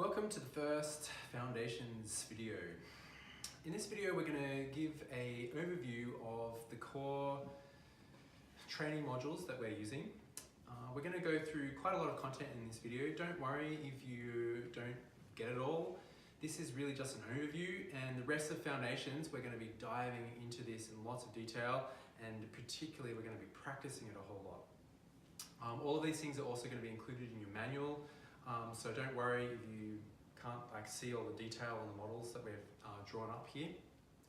Welcome to the first Foundations video. In this video we're going to give an overview of the core training modules that we're using. We're going to go through quite a lot of content in this video. Don't worry if you don't get it all. This is really just an overview, and the rest of Foundations we're going to be diving into this in lots of detail, and particularly we're going to be practicing it a whole lot. All of these things are also going to be included in your manual. So don't worry if you can't see all the detail on the models that we've drawn up here,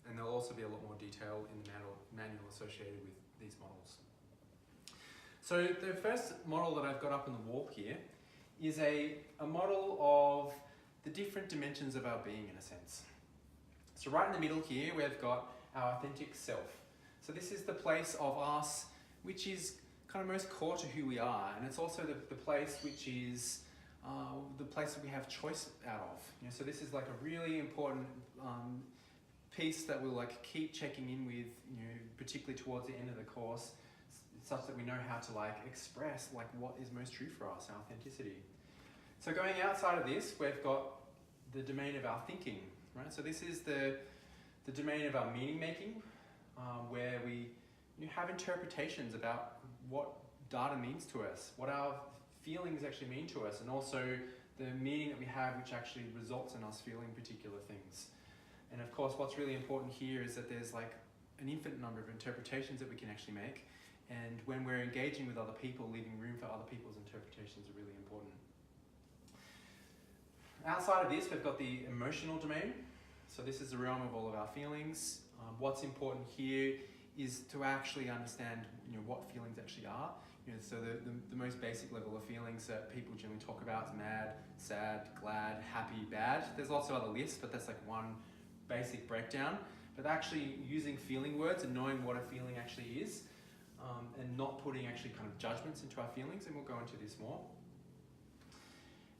and there'll also be a lot more detail in the manual associated with these models. So the first model that I've got up on the wall here is a model of the different dimensions of our being, in a sense. So right in the middle here we've got our authentic self. So this is the place of us which is kind of most core to who we are, and it's also the place which is the place that we have choice out of. So this is like a really important piece that we'll keep checking in with, particularly towards the end of the course, such that we know how to express what is most true for us, our authenticity. So going outside of this, we've got the domain of our thinking, right? So this is the domain of our meaning making, where we have interpretations about what data means to us, what our feelings actually mean to us, and also the meaning that we have which actually results in us feeling particular things. And of course what's really important here is that there's an infinite number of interpretations that we can actually make, and when we're engaging with other people, leaving room for other people's interpretations are really important. Outside of this we've got the emotional domain. So this is the realm of all of our feelings. What's important here is to actually understand what feelings actually are. So the most basic level of feelings that people generally talk about is mad, sad, glad, happy, bad. There's lots of other lists, but that's one basic breakdown. But actually using feeling words and knowing what a feeling actually is, and not putting actually kind of judgments into our feelings, and we'll go into this more.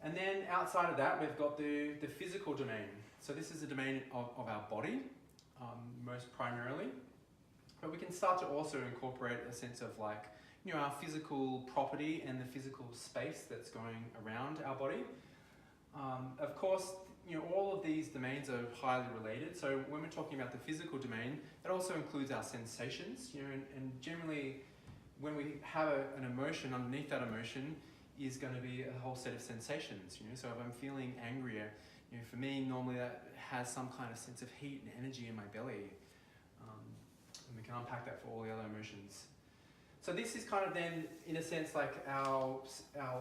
And then outside of that, we've got the physical domain. So this is the domain of our body, most primarily. But we can start to also incorporate a sense of our physical property and the physical space that's going around our body. Of course, all of these domains are highly related. So when we're talking about the physical domain, that also includes our sensations. And generally, when we have an emotion, underneath that emotion is going to be a whole set of sensations. So if I'm feeling angrier, for me, normally that has some kind of sense of heat and energy in my belly. And we can unpack that for all the other emotions. So this is kind of then, in a sense, our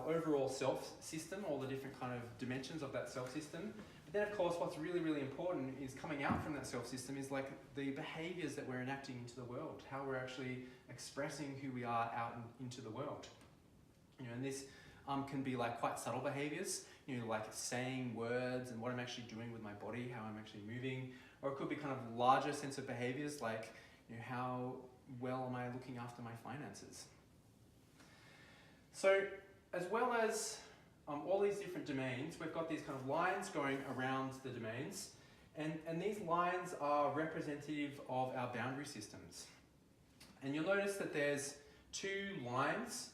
overall self system, all the different kind of dimensions of that self system. But then of course what's really, really important is coming out from that self system is the behaviors that we're enacting into the world, how we're actually expressing who we are out into the world. And this can be quite subtle behaviors, like saying words and what I'm actually doing with my body, how I'm actually moving, or it could be kind of larger sense of behaviors like how well am I looking after my finances. So as well as all these different domains, we've got these kind of lines going around the domains, and these lines are representative of our boundary systems. And you'll notice that there's two lines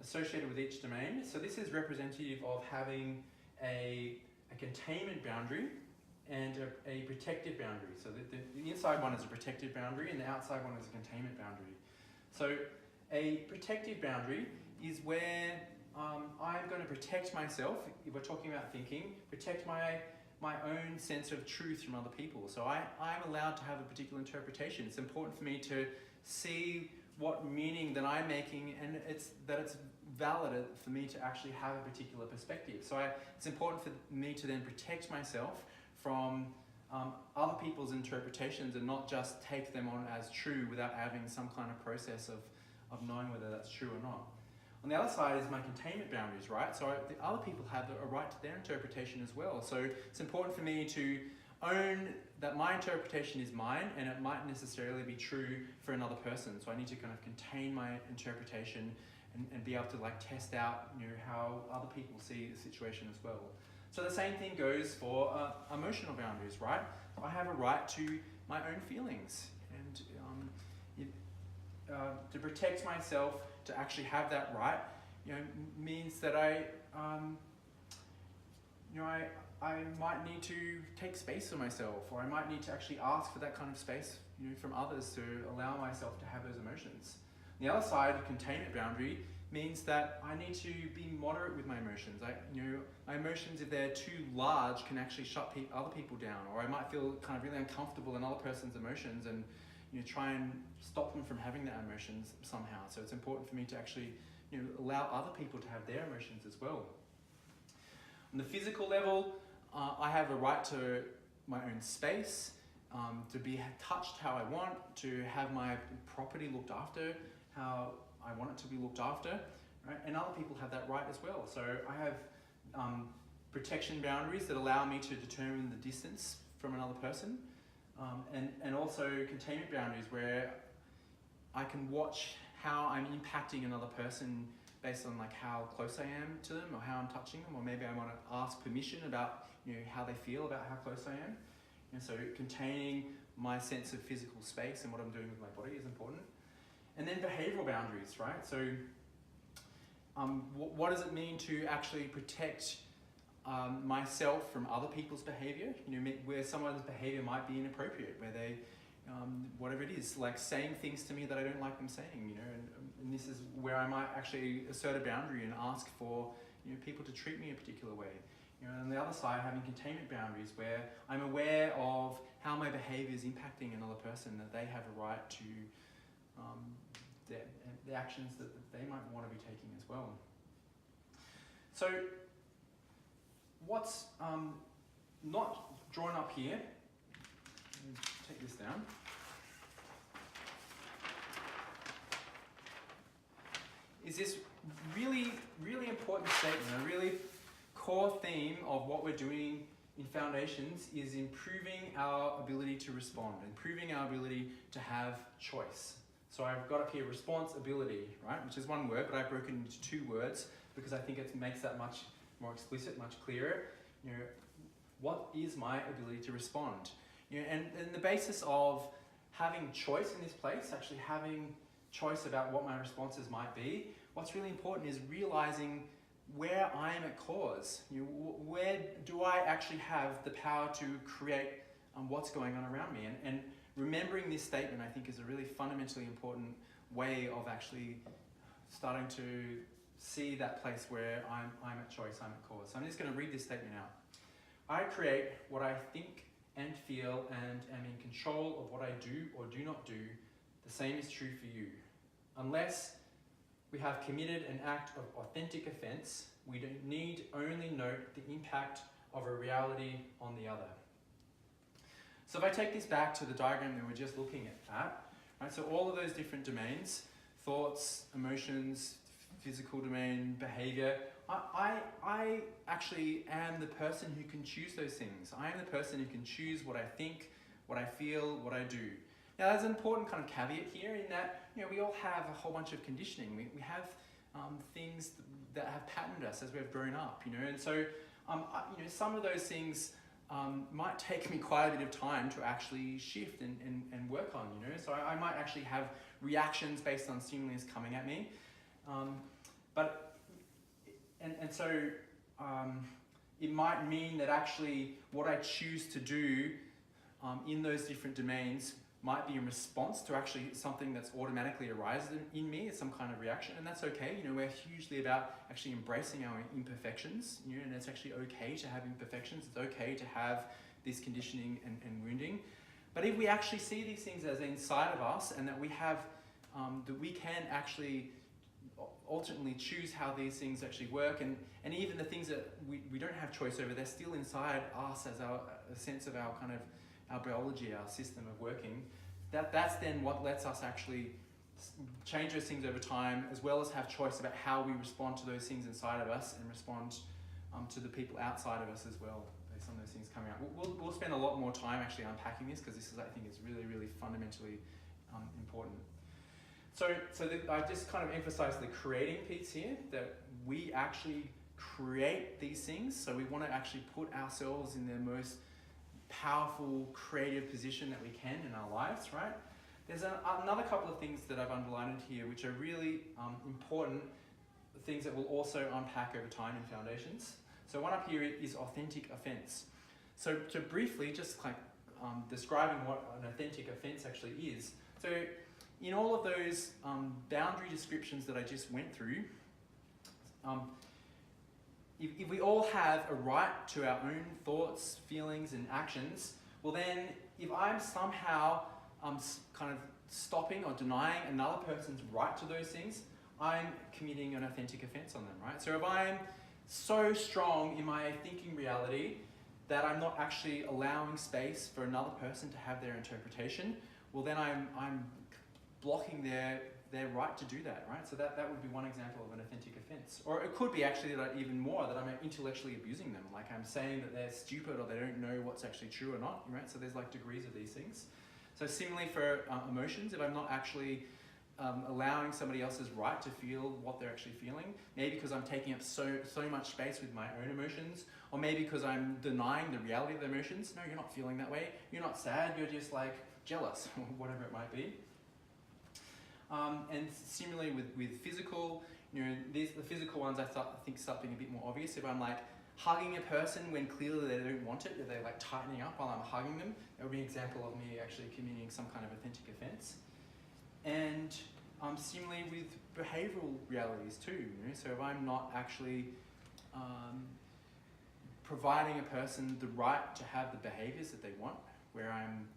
associated with each domain. So this is representative of having a containment boundary and a protective boundary. So the inside one is a protective boundary and the outside one is a containment boundary. So a protective boundary is where I'm going to protect myself, if we're talking about thinking, protect my own sense of truth from other people. So I'm allowed to have a particular interpretation. It's important for me to see what meaning that I'm making, and that it's valid for me to actually have a particular perspective. So it's important for me to then protect myself from other people's interpretations and not just take them on as true without having some kind of process of knowing whether that's true or not. On the other side is my containment boundaries, right? So the other people have a right to their interpretation as well. So it's important for me to own that my interpretation is mine, and it might necessarily be true for another person. So I need to kind of contain my interpretation and be able to test out how other people see the situation as well. So the same thing goes for emotional boundaries, right? I have a right to my own feelings, and to protect myself, to actually have that right, means that I I might need to take space for myself, or I might need to actually ask for that kind of space, from others to allow myself to have those emotions. On the other side, containment boundary means that I need to be moderate with my emotions. My emotions, if they're too large, can actually shut other people down, or I might feel kind of really uncomfortable in other person's emotions and try and stop them from having that emotions somehow. So it's important for me to actually allow other people to have their emotions as well. On the physical level, I have a right to my own space, to be touched how I want, to have my property looked after how I want it to be looked after, right? And other people have that right as well. So I have protection boundaries that allow me to determine the distance from another person, and also containment boundaries where I can watch how I'm impacting another person based on how close I am to them, or how I'm touching them, or maybe I want to ask permission about how they feel about how close I am. And so containing my sense of physical space and what I'm doing with my body is important. And then behavioral boundaries, right? So what does it mean to actually protect myself from other people's behavior? Where someone's behavior might be inappropriate, where they, whatever it is, like saying things to me that I don't like them saying, and this is where I might actually assert a boundary and ask for people to treat me a particular way. On the other side, having containment boundaries where I'm aware of how my behavior is impacting another person, that they have a right to the actions that they might want to be taking as well. So what's not drawn up here, take this down, is this really, really important statement, a really core theme of what we're doing in Foundations is improving our ability to respond, improving our ability to have choice. So I've got up here responsibility, right, which is one word, but I've broken into two words because I think it makes that much more explicit, much clearer. What is my ability to respond? And the basis of having choice in this place, actually having choice about what my responses might be, what's really important is realizing where I am at cause. Where do I actually have the power to create what's going on around me? And remembering this statement, I think, is a really fundamentally important way of actually starting to see that place where I'm at choice, I'm at cause. So I'm just going to read this statement out. I create what I think and feel and am in control of what I do or do not do. The same is true for you. Unless we have committed an act of authentic offense, we don't need only note the impact of a reality on the other. So if I take this back to the diagram that we were just looking at, right, so all of those different domains, thoughts, emotions, physical domain, behavior, I actually am the person who can choose those things. I am the person who can choose what I think, what I feel, what I do. Now there's an important kind of caveat here in that we all have a whole bunch of conditioning. We have things that have patterned us as we've grown up, and so some of those things might take me quite a bit of time to actually shift and work on, so I might actually have reactions based on stimulus coming at me, so it might mean that actually what I choose to do in those different domains might be in response to actually something that's automatically arises in me, some kind of reaction, and that's okay. We're hugely about actually embracing our imperfections, and it's actually okay to have imperfections. It's okay to have this conditioning and wounding. But if we actually see these things as inside of us, and that we have, that we can actually ultimately choose how these things actually work, and even the things that we don't have choice over, they're still inside us as a sense of our kind of our biology, our system of working, that's then what lets us actually change those things over time, as well as have choice about how we respond to those things inside of us and respond to the people outside of us as well, based on those things coming out. We'll spend a lot more time actually unpacking this, because this is, I think, is really, really fundamentally important. So I just kind of emphasize the creating piece here, that we actually create these things. So we want to actually put ourselves in the most powerful, creative position that we can in our lives, right? There's another couple of things that I've underlined here, which are really important things that we'll also unpack over time in Foundations. So one up here is authentic offense. So to briefly, just like describing what an authentic offense actually is. So in all of those boundary descriptions that I just went through, if we all have a right to our own thoughts, feelings, and actions, well then, if I'm somehow kind of stopping or denying another person's right to those things, I'm committing an authentic offense on them, right? So if I'm so strong in my thinking reality that I'm not actually allowing space for another person to have their interpretation, well then I'm blocking their right to do that, right? So that would be one example of an authentic offense. Or it could be actually that even more, that I'm intellectually abusing them. Like I'm saying that they're stupid or they don't know what's actually true or not, right? So there's like degrees of these things. So similarly for emotions, if I'm not actually allowing somebody else's right to feel what they're actually feeling, maybe because I'm taking up so much space with my own emotions, or maybe because I'm denying the reality of the emotions. No, you're not feeling that way. You're not sad, you're just like jealous, or whatever it might be. And similarly with physical, the physical ones I think start being a bit more obvious. If I'm like hugging a person when clearly they don't want it, if they're like tightening up while I'm hugging them, that would be an example of me actually committing some kind of authentic offense. And similarly with behavioral realities too. So if I'm not actually providing a person the right to have the behaviors that they want, where I'm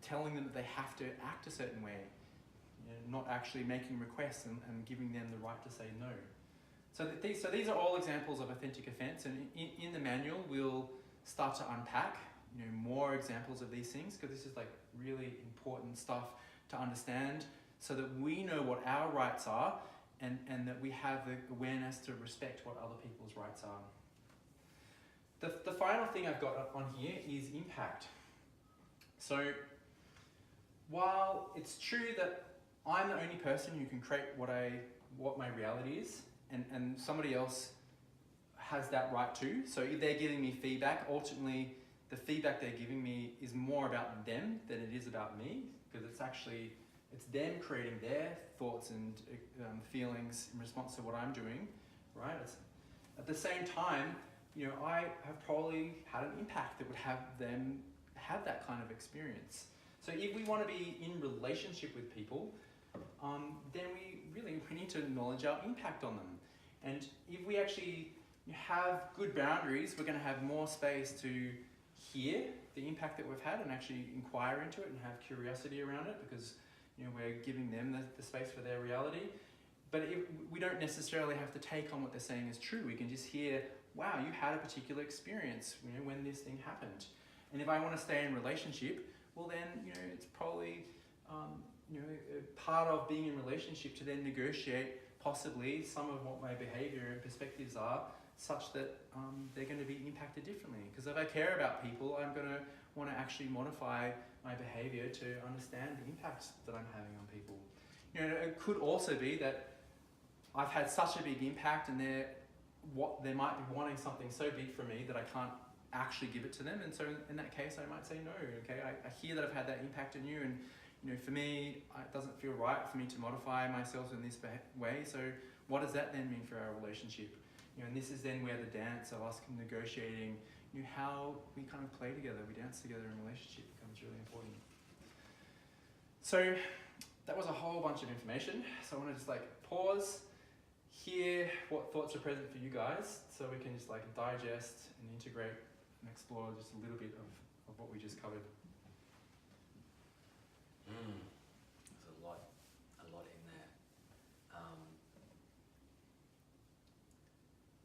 telling them that they have to act a certain way, not actually making requests and giving them the right to say no. So these are all examples of authentic offense, and in the manual we'll start to unpack more examples of these things, because this is like really important stuff to understand, so that we know what our rights are, and that we have the awareness to respect what other people's rights are. The final thing I've got on here is impact. So while it's true that I'm the only person who can create what my reality is, and somebody else has that right too. So if they're giving me feedback, ultimately the feedback they're giving me is more about them than it is about me, because it's them creating their thoughts and feelings in response to what I'm doing, right? At the same time, I have probably had an impact that would have them have that kind of experience. So if we want to be in relationship with people, then we need to acknowledge our impact on them. And if we actually have good boundaries, we're going to have more space to hear the impact that we've had and actually inquire into it and have curiosity around it, because we're giving them the space for their reality. But we don't necessarily have to take on what they're saying as true. We can just hear, wow, you had a particular experience when this thing happened. And if I want to stay in relationship, well then, it's probably part of being in relationship to then negotiate possibly some of what my behavior and perspectives are, such that they're going to be impacted differently. Because if I care about people, I'm going to want to actually modify my behavior to understand the impacts that I'm having on people. It could also be that I've had such a big impact, and they might be wanting something so big from me that I can't actually give it to them, and so in that case I might say no. Okay, I hear that I've had that impact on you, and for me it doesn't feel right for me to modify myself in this way, so what does that then mean for our relationship? And this is then where the dance of us negotiating how we kind of play together, we dance together in relationship, becomes really important. So that was a whole bunch of information, so I want to just pause, hear what thoughts are present for you guys, so we can just digest and integrate and explore just a little bit of what we just covered. There's a lot in there.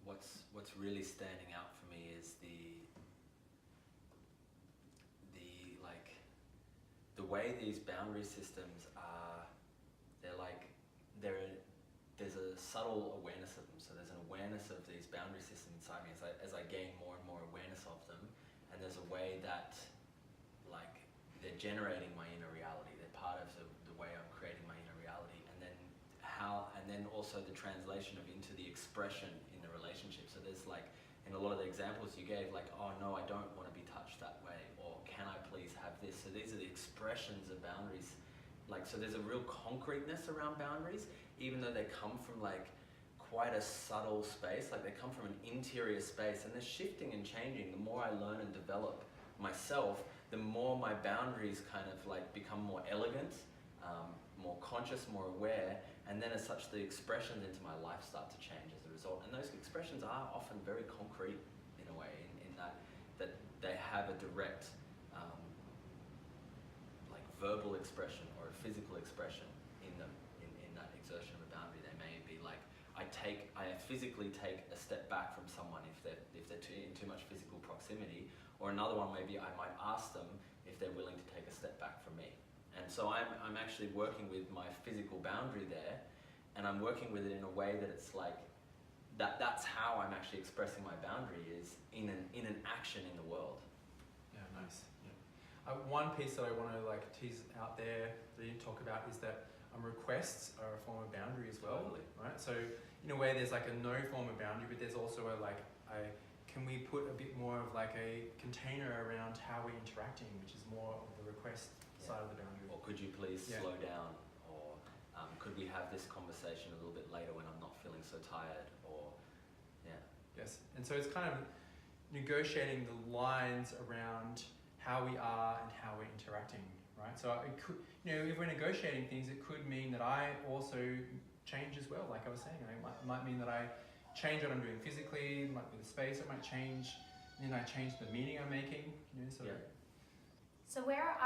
What's really standing out for me is the way these boundary systems are. There's a subtle awareness of them. So there's an awareness of these boundary systems inside me as I gain more and more awareness of them, and there's a way that they're generating my inner reality. They're part of the way I'm creating my inner reality, and then also the translation into the expression in the relationship. So there's in a lot of the examples you gave, oh no, I don't want to be touched that way, or can I please have this? So these are the expressions of boundaries. So there's a real concreteness around boundaries, even though they come from quite a subtle space, like they come from an interior space, and they're shifting and changing. The more I learn and develop myself, the more my boundaries kind of like become more elegant, more conscious, more aware, and then as such the expressions into my life start to change as a result. And those expressions are often very concrete in a way, in that they have a direct like verbal expression or a physical expression in them, in that exertion of a boundary. They may be like, I physically take a step back from someone if they're in too much physical proximity, or another one maybe I might ask them if they're willing to take a step back from me. And so I'm actually working with my physical boundary there, and I'm working with it in a way that it's like, that's how I'm actually expressing my boundary, is in an action in the world. Yeah, nice. Yeah. One piece that I want to like tease out there that you didn't talk about is that requests are a form of boundary as well. Totally. Right? So in a way there's like a no form of boundary, but there's also a like can we put a bit more of like a container around how we're interacting, which is more of the request side of the boundary. Or could you please slow down? Or could we have this conversation a little bit later when I'm not feeling so tired? Or, Yes, and so it's kind of negotiating the lines around how we are and how we're interacting, right? So it could, if we're negotiating things, it could mean that I also change as well. Like I was saying, it might mean that I change what I'm doing physically, it might be the space, it might change, and then I change the meaning I'm making, So where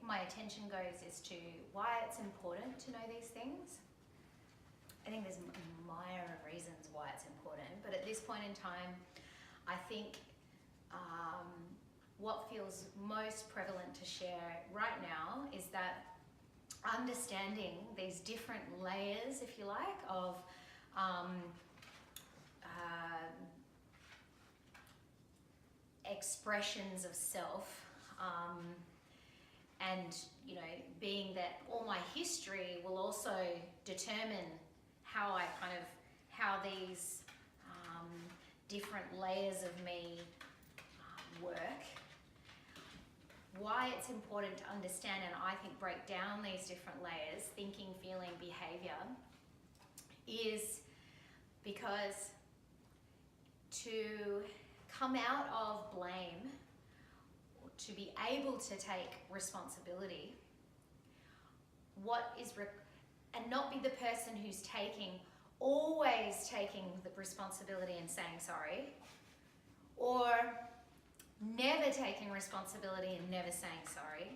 my attention goes is to why it's important to know these things. I think there's a myriad of reasons why it's important, but at this point in time, I think what feels most prevalent to share right now is that understanding these different layers, if you like, of expressions of self, and being that all my history will also determine how these different layers of me work. Why it's important to understand and I think break down these different layers, thinking, feeling, behavior, is because to come out of blame, or to be able to take responsibility, and not be the person who's always taking the responsibility and saying sorry, or never taking responsibility and never saying sorry,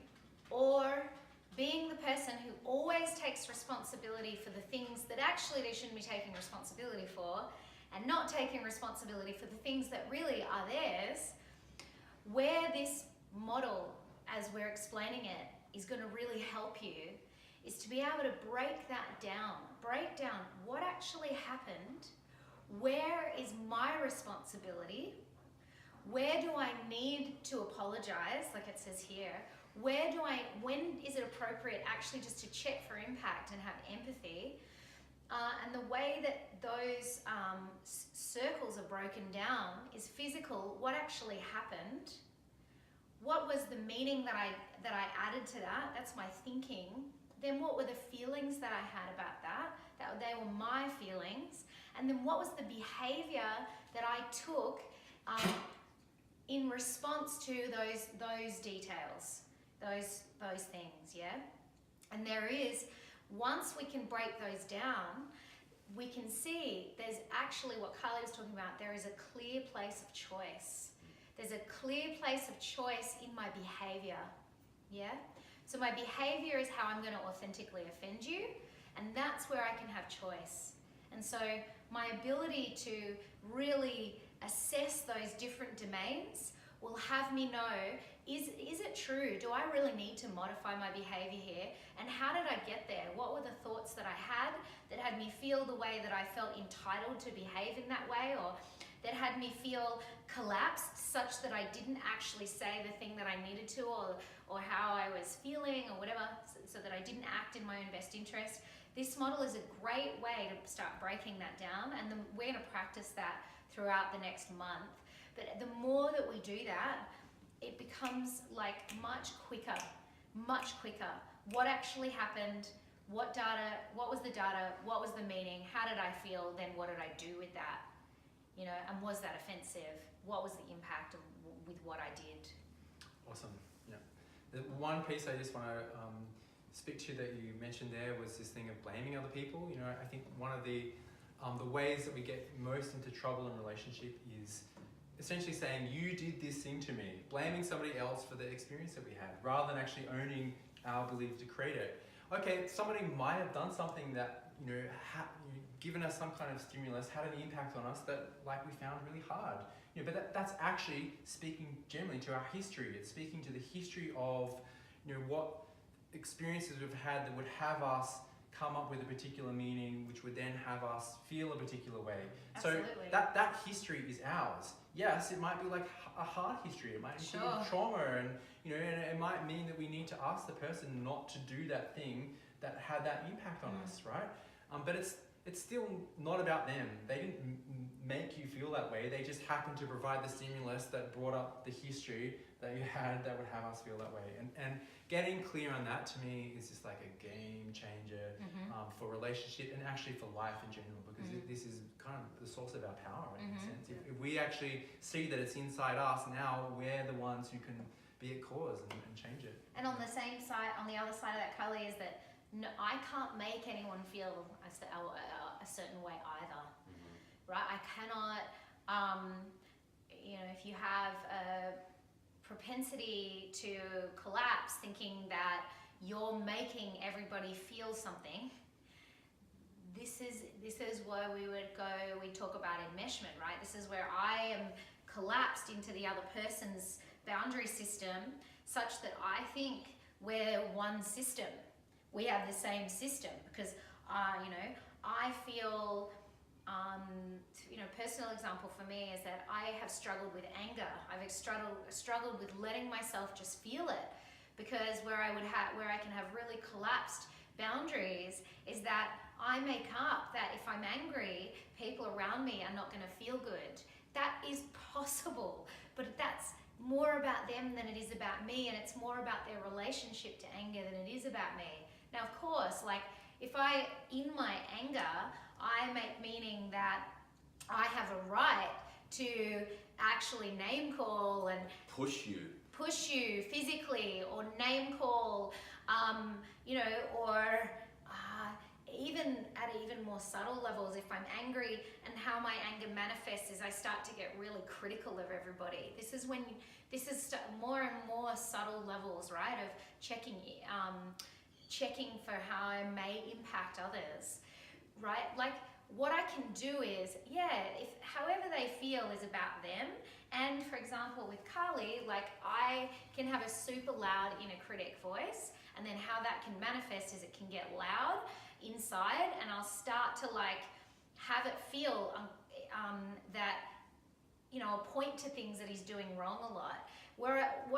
or being the person who always takes responsibility for the things that actually they shouldn't be taking responsibility for, and not taking responsibility for the things that really are theirs. Where this model, as we're explaining it, is going to really help you is to be able to break down what actually happened, where is my responsibility, where do I need to apologize, like it says here, when is it appropriate actually just to check for impact and have empathy, and the way that those circles are broken down is physical, what actually happened, what was the meaning that I added to that, that's my thinking, then what were the feelings that I had about that they were my feelings, and then what was the behavior that I took in response to those details, those things, yeah? And once we can break those down, we can see there's actually what Carly was talking about, there is a clear place of choice. There's a clear place of choice in my behavior, yeah? So my behavior is how I'm going to authentically offend you, and that's where I can have choice. And so my ability to really assess those different domains will have me know, is it true? Do I really need to modify my behavior here? And how did I get there? What were the thoughts that I had that had me feel the way that I felt entitled to behave in that way, or that had me feel collapsed such that I didn't actually say the thing that I needed to, or how I was feeling or whatever, so that I didn't act in my own best interest. This model is a great way to start breaking that down, and we're going to practice that throughout the next month. But the more that we do that, it becomes like much quicker. What actually happened? what was the data, what was the meaning, how did I feel, then what did I do with that? You know, and was that offensive? What was the impact with what I did? Awesome. Yeah. The one piece I just want to speak to that you mentioned there was this thing of blaming other people. You know, I think one of the ways that we get most into trouble in relationship is essentially saying, you did this thing to me, blaming somebody else for the experience that we had, rather than actually owning our belief to create it. Okay, somebody might have done something that, you know, given us some kind of stimulus, had an impact on us that, like, we found really hard. You know, but that's actually speaking generally to our history. It's speaking to the history of, you know, what experiences we've had that would have us come up with a particular meaning, which would then have us feel a particular way. Absolutely. So that history is ours. Yes, it might be like a hard history. It might include trauma, and you know, and it might mean that we need to ask the person not to do that thing that had that impact on us, right? But it's still not about them. They didn't make you feel that way. They just happened to provide the stimulus that brought up the history that you had that would have us feel that way. And getting clear on that, to me, is just like a game changer for relationship and actually for life in general, because this is kind of the source of our power in a sense. If we actually see that it's inside us, now we're the ones who can be at cause and change it. And on the same side, on the other side of that, Carly, is that no, I can't make anyone feel a certain way either, right? I cannot, you know, if you have a propensity to collapse thinking that you're making everybody feel something, this is where we talk about enmeshment, right? This is where I am collapsed into the other person's boundary system, such that I think we're one system. We have the same system, because you know, I feel, you know, personal example for me is that I have struggled with anger. I've struggled with letting myself just feel it, because where I can have really collapsed boundaries is that I make up that if I'm angry, people around me are not going to feel good. That is possible, but that's more about them than it is about me, and it's more about their relationship to anger than it is about me. Now, of course, like, if in my anger, I make meaning that I have a right to actually name call and push you physically, or name call, you know, or even at even more subtle levels, if I'm angry, and how my anger manifests is I start to get really critical of everybody. This is more and more subtle levels, right, of checking for how I may impact others, right? Like, what I can do is, if however they feel is about them. And for example, with Carly, like, I can have a super loud inner critic voice, and then how that can manifest is it can get loud inside, and I'll start to like have it feel that, you know, I'll point to things that he's doing wrong a lot. What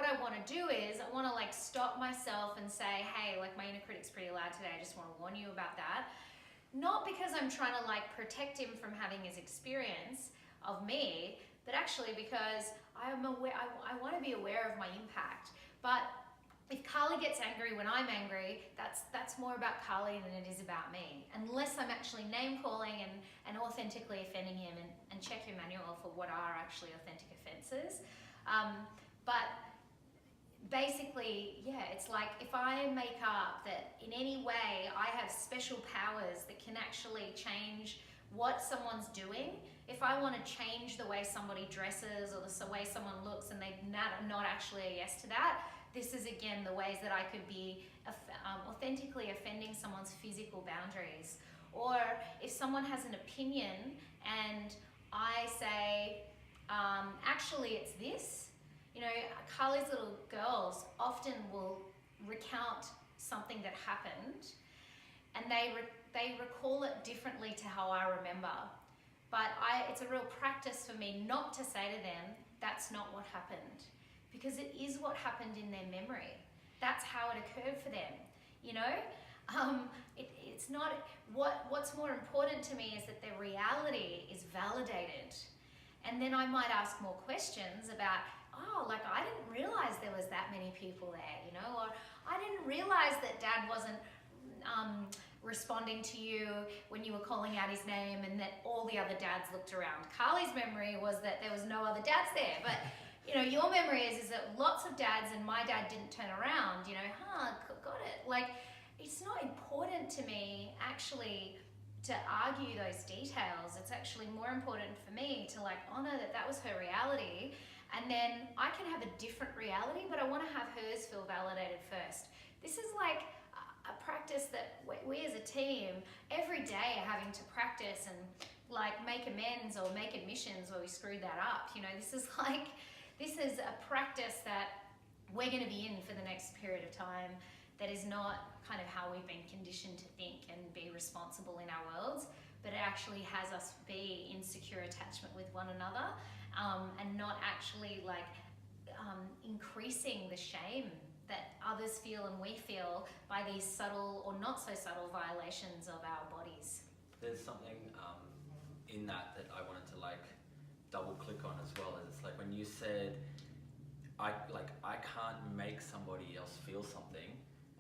I want to do is I want to like stop myself and say, hey, like, my inner critic's pretty loud today. I just want to warn you about that. Not because I'm trying to like protect him from having his experience of me, but actually because I'm aware. I want to be aware of my impact. But if Carly gets angry when I'm angry, that's more about Carly than it is about me. Unless I'm actually name calling and authentically offending him, and check your manual for what are actually authentic offenses. But basically, it's like, if I make up that in any way I have special powers that can actually change what someone's doing, if I want to change the way somebody dresses or the way someone looks, and they're not actually a yes to that, this is again the ways that I could be authentically offending someone's physical boundaries. Or if someone has an opinion and I say, actually it's this, you know, Carly's little girls often will recount something that happened, and they recall it differently to how I remember. But it's a real practice for me not to say to them, that's not what happened. Because it is what happened in their memory. That's how it occurred for them, you know? It's not, what's more important to me is that their reality is validated. And then I might ask more questions about, like, I didn't realize there was that many people there, you know? Or I didn't realize that Dad wasn't responding to you when you were calling out his name and that all the other dads looked around. Carly's memory was that there was no other dads there, but you know, your memory is that lots of dads and my dad didn't turn around, you know, got it. Like, it's not important to me actually to argue those details. It's actually more important for me to like honor that that was her reality, and then I can have a different reality, but I want to have hers feel validated first. This is like a practice that we as a team every day are having to practice and like make amends or make admissions where we screwed that up. You know, this is a practice that we're going to be in for the next period of time, that is not kind of how we've been conditioned to think and be responsible in our worlds, but it actually has us be in secure attachment with one another, and not actually like increasing the shame that others feel and we feel by these subtle or not so subtle violations of our bodies. There's something in that I wanted to like double click on as well. As it's like when you said, I can't make somebody else feel something,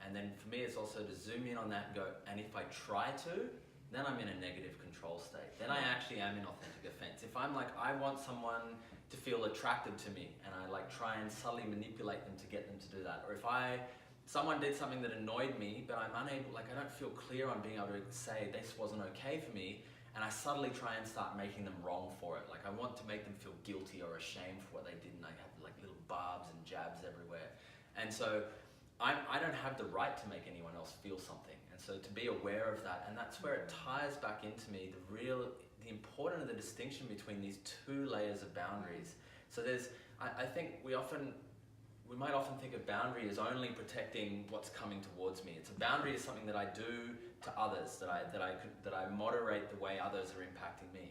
and then for me it's also to zoom in on that and go, and if I try to, then I'm in a negative control state. Then I actually am in authentic offense. If I'm like, I want someone to feel attracted to me, and I like try and subtly manipulate them to get them to do that, or if someone did something that annoyed me, but I'm unable, like I don't feel clear on being able to say this wasn't okay for me, and I subtly try and start making them wrong for it. Like I want to make them feel guilty or ashamed for what they did, and I have like little barbs and jabs everywhere. And so I don't have the right to make anyone else feel something. And so to be aware of that, and that's where it ties back into me, the importance of the distinction between these two layers of boundaries. So I think we might often think of boundary as only protecting what's coming towards me. It's a boundary is something that I do to others, that I moderate the way others are impacting me.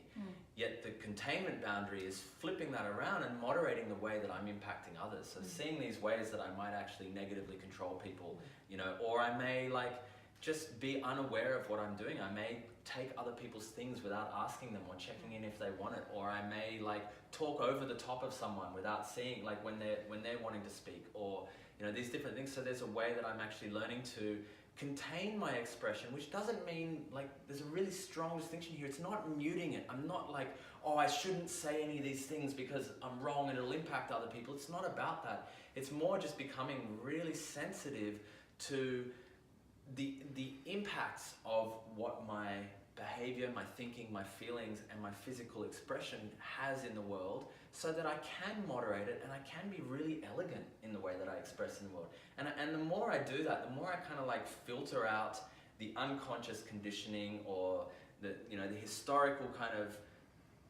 Yet the containment boundary is flipping that around and moderating the way that I'm impacting others. So seeing these ways that I might actually negatively control people, you know, or I may like just be unaware of what I'm doing. I may take other people's things without asking them or checking in if they want it, or I may like talk over the top of someone without seeing, like when they're wanting to speak, or you know, these different things. So there's a way that I'm actually learning to contain my expression, which doesn't mean, like, there's a really strong distinction here. It's not muting it. I'm not like, oh, I shouldn't say any of these things because I'm wrong and it'll impact other people. It's not about that. It's more just becoming really sensitive to the impacts of what my behavior, my thinking, my feelings, and my physical expression has in the world, so that I can moderate it and I can be really elegant in the way that I express in the world. And the more I do that, the more I kind of like filter out the unconscious conditioning, or the historical kind of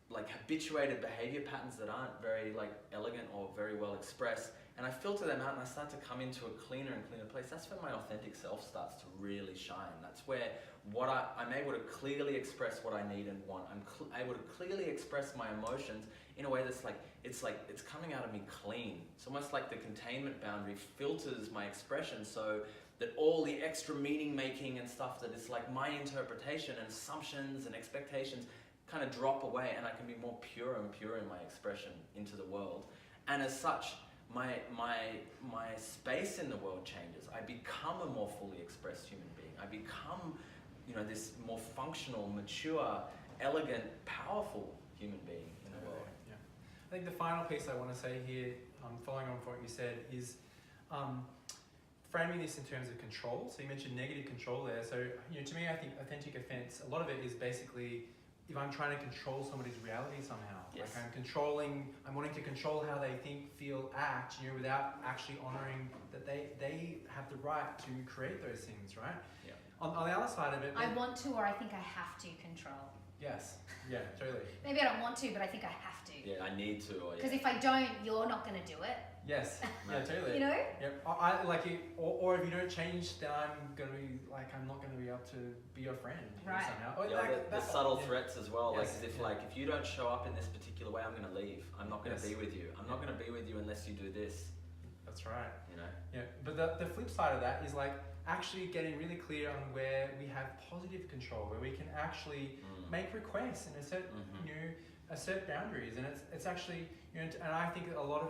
like habituated behavior patterns that aren't very like elegant or very well expressed, and I filter them out and I start to come into a cleaner and cleaner place. That's when my authentic self starts to really shine. That's where I'm able to clearly express what I need and want. I'm able to clearly express my emotions in a way that's like it's coming out of me clean. It's almost like the containment boundary filters my expression, so that all the extra meaning making and stuff that is like my interpretation and assumptions and expectations kind of drop away, and I can be more pure and pure in my expression into the world. And as such, my space in the world changes. I become a more fully expressed human being. I become, this more functional, mature, elegant, powerful human being in the world. Yeah. I think the final piece I want to say here, following on from what you said, is framing this in terms of control. So you mentioned negative control there. So to me, I think authentic offense, a lot of it is basically if I'm trying to control somebody's reality somehow. Yes. Like I'm wanting to control how they think, feel, act, without actually honoring that they have the right to create those things, right? Yeah. On the other side of it, I want to, or I think I have to control. Yes. Yeah, totally. Maybe I don't want to, but I think I have to. Yeah, I need to. Because if I don't, you're not going to do it. Yes. Yeah, totally. Yep. I like it, or if you don't change, then I'm not going to be able to be your friend. Right. Somehow. The subtle threats as well. Yes. Like if you don't show up in this particular way, I'm going to leave. I'm not going to Yes. be with you. I'm not going to be with you unless you do this. That's right. Yeah. But the flip side of that is like actually getting really clear on where we have positive control, where we can actually make requests in a certain assert boundaries, and it's actually, you know, and I think a lot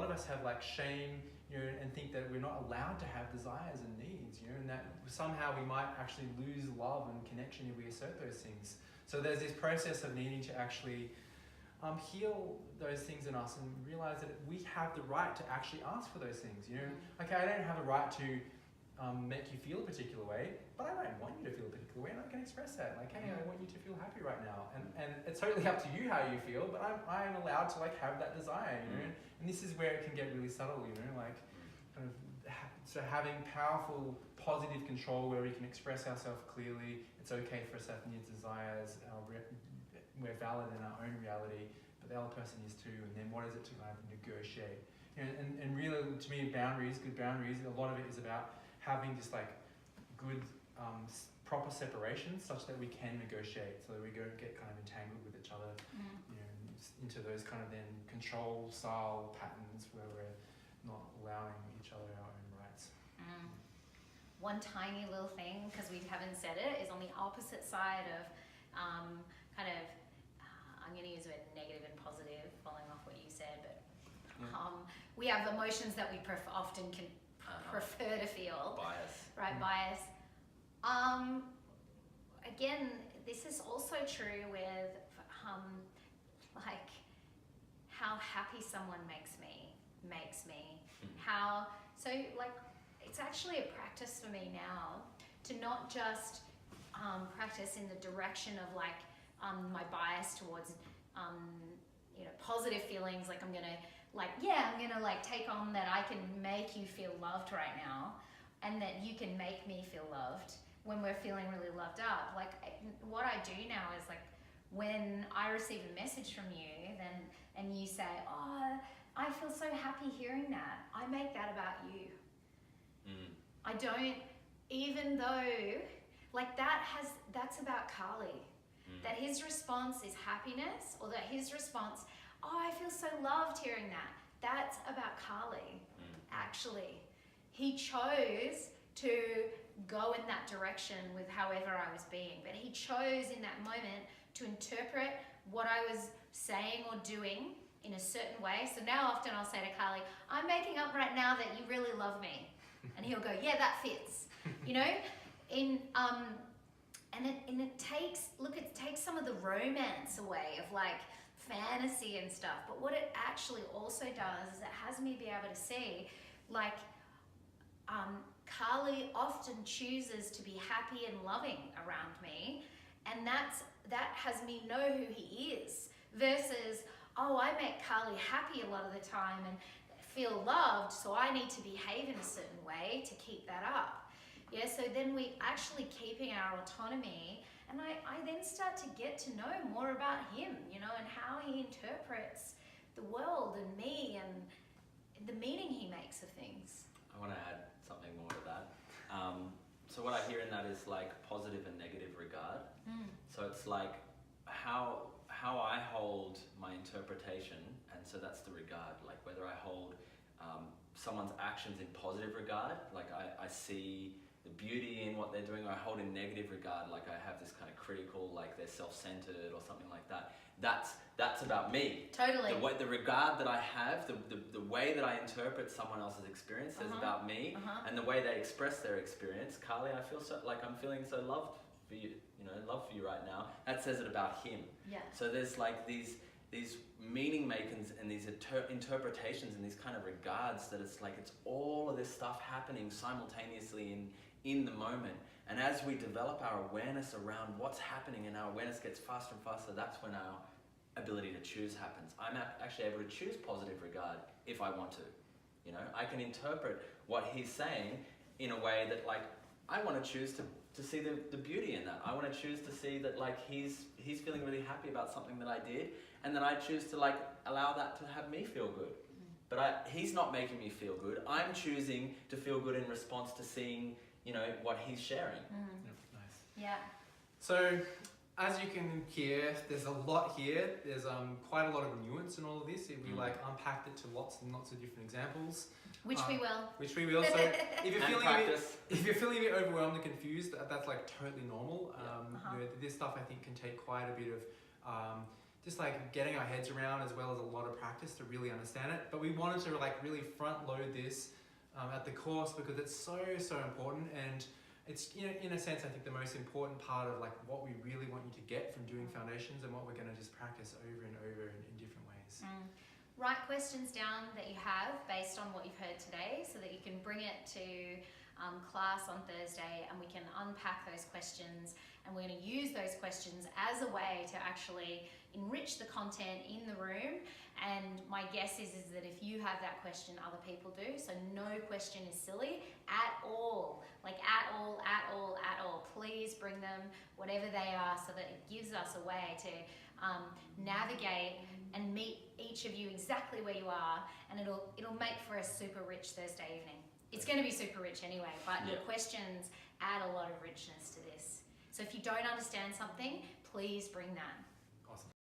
of us have like shame, you know, and think that we're not allowed to have desires and needs, you know, and that somehow we might actually lose love and connection if we assert those things. So there's this process of needing to actually heal those things in us and realize that we have the right to actually ask for those things. You know, okay, I don't have a right to make you feel a particular way, but I don't want you to feel a particular way, and I can express that. Like, hey, I want you to feel happy right now, and it's totally up to you how you feel, but I'm allowed to like have that desire, you know. And this is where it can get really subtle, you know, like kind of so having powerful positive control where we can express ourselves clearly. It's okay for us to have needs, desires. We're valid in our own reality, but the other person is too. And then what is it to kind of negotiate? You know, and really, to me, boundaries, good boundaries, a lot of it is about having just like good, proper separation such that we can negotiate, so that we don't get kind of entangled with each other, you know, into those kind of then control style patterns where we're not allowing each other our own rights. One tiny little thing, because we haven't said it, is on the opposite side of kind of, I'm going to use the word negative and positive, following off what you said, but we have emotions that we often can prefer to feel. Bias. Right, bias. Again, this is also true with like how happy someone makes me. How, so like, it's actually a practice for me now to not just practice in the direction of like my bias towards you know, positive feelings, like I'm gonna take on that I can make you feel loved right now, and that you can make me feel loved when we're feeling really loved up. Like, what I do now is like, when I receive a message from you, and you say, oh, I feel so happy hearing that, I make that about you. I don't, even though, like that's about Carly. That his response is happiness, or that his response, oh, I feel so loved hearing that. That's about Carly, actually. He chose to go in that direction with however I was being, but he chose in that moment to interpret what I was saying or doing in a certain way. So now often I'll say to Carly, I'm making up right now that you really love me. And he'll go, yeah, that fits. You know? And it takes some of the romance away of like fantasy and stuff. But what it actually also does is it has me be able to see, like, Carly often chooses to be happy and loving around me, and that has me know who he is, versus, oh, I make Carly happy a lot of the time and feel loved, so I need to behave in a certain way to keep that up. Yeah, so then we actually keeping our autonomy, and I then start to get to know more about him, you know, and how he interprets the world and me and the meaning he makes of things. I want to add something more to that. So what I hear in that is like positive and negative regard. So it's like how I hold my interpretation, and so that's the regard, like whether I hold someone's actions in positive regard, like I see the beauty in what they're doing, or I hold in negative regard, like I have this kind of critical, like they're self-centered or something like that. That's about me. Totally. The regard that I have, the way that I interpret someone else's experience is about me, and the way they express their experience. Carly, I feel so like I'm feeling so loved for you, you know, love for you right now. That says it about him. Yeah. So there's like these meaning makings and these interpretations and these kind of regards that it's like it's all of this stuff happening simultaneously in the moment. And as we develop our awareness around what's happening and our awareness gets faster and faster, that's when our ability to choose happens. I'm actually able to choose positive regard if I want to. You know, I can interpret what he's saying in a way that like I want to choose to see the beauty in that. I want to choose to see that like he's feeling really happy about something that I did, and then I choose to like allow that to have me feel good. But he's not making me feel good. I'm choosing to feel good in response to seeing, you know, what he's sharing. Yep, nice. Yeah. So, as you can hear, there's a lot here. There's quite a lot of nuance in all of this. We like unpacked it to lots and lots of different examples. Which we will. So, if you're feeling a bit overwhelmed and confused, that's like totally normal. You know, this stuff I think can take quite a bit of just like getting our heads around, as well as a lot of practice to really understand it. But we wanted to like really front load this at the course because it's so important, and it's, you know, in a sense, I think the most important part of like what we really want you to get from doing foundations, and what we're going to just practice over and over in different ways. Write questions down that you have based on what you've heard today, so that you can bring it to class on Thursday, and we can unpack those questions, and we're going to use those questions as a way to actually enrich the content in the room. And my guess is that if you have that question, other people do. So no question is silly at all. Like at all. Please bring them, whatever they are, so that it gives us a way to navigate and meet each of you exactly where you are, and it'll make for a super rich Thursday evening. It's going to be super rich anyway, but your questions add a lot of richness to this. So if you don't understand something, please bring that.